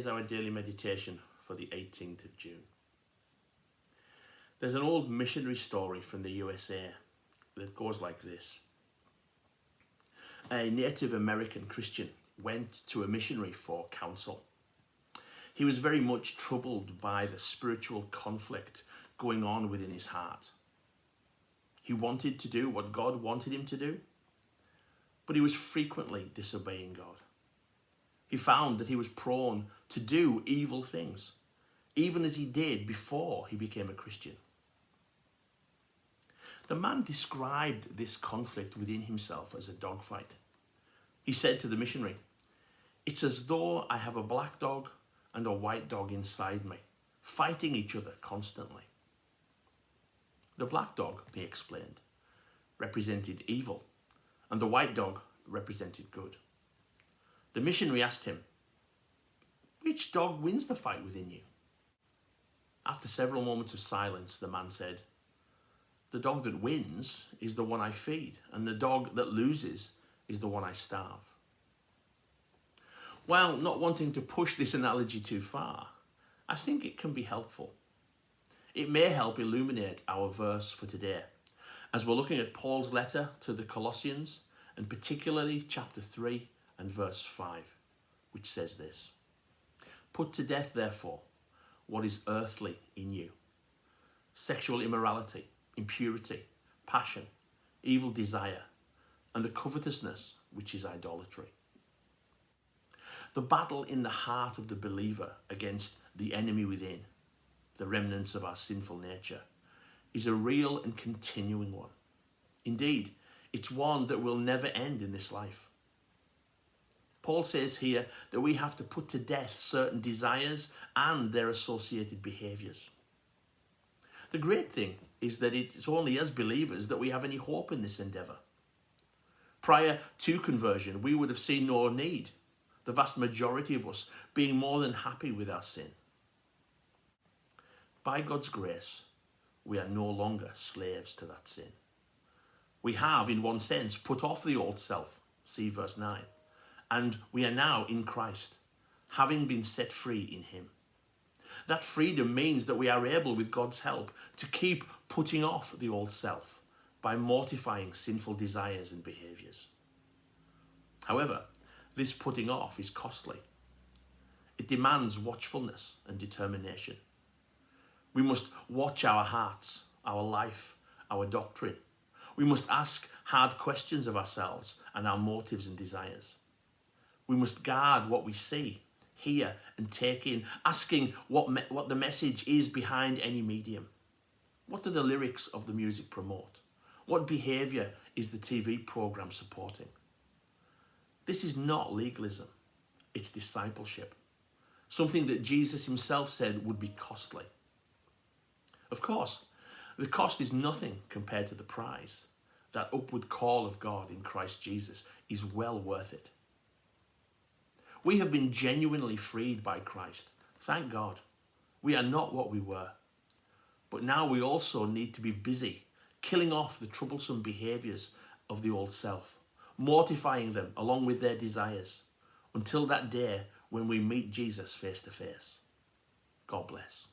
here's our daily meditation for the 18th of June. There's an old missionary story from the USA that goes like this. A Native American Christian went to a missionary for counsel. He was very much troubled by the spiritual conflict going on within his heart. He wanted to do what God wanted him to do, but he was frequently disobeying God. He found that he was prone to do evil things, even as he did before he became a Christian. The man described this conflict within himself as a dogfight. He said to the missionary, "It's as though I have a black dog and a white dog inside me, fighting each other constantly." The black dog, he explained, represented evil, and the white dog represented good. The missionary asked him, "Which dog wins the fight within you?" After several moments of silence, the man said, "The dog that wins is the one I feed, and the dog that loses is the one I starve." While not wanting to push this analogy too far, I think it can be helpful. It may help illuminate our verse for today, as we're looking at Paul's letter to the Colossians, and particularly chapter 3 and verse 5, which says this: "Put to death, therefore, what is earthly in you: sexual immorality, impurity, passion, evil desire, and the covetousness, which is idolatry." The battle in the heart of the believer against the enemy within, the remnants of our sinful nature, is a real and continuing one. Indeed, it's one that will never end in this life. Paul says here that we have to put to death certain desires and their associated behaviours. The great thing is that it's only as believers that we have any hope in this endeavour. Prior to conversion, we would have seen no need, the vast majority of us being more than happy with our sin. By God's grace, we are no longer slaves to that sin. We have, in one sense, put off the old self, see verse 9, and we are now in Christ, having been set free in him. That freedom means that we are able, with God's help, to keep putting off the old self by mortifying sinful desires and behaviours. However, this putting off is costly. It demands watchfulness and determination. We must watch our hearts, our life, our doctrine. We must ask hard questions of ourselves and our motives and desires. We must guard what we see, hear, and take in, asking what the message is behind any medium. What do the lyrics of the music promote? What behaviour is the TV programme supporting? This is not legalism, it's discipleship. Something that Jesus himself said would be costly. Of course, the cost is nothing compared to the prize. That upward call of God in Christ Jesus is well worth it. We have been genuinely freed by Christ. Thank God. We are not what we were. But now we also need to be busy killing off the troublesome behaviours of the old self, mortifying them along with their desires, until that day when we meet Jesus face to face. God bless.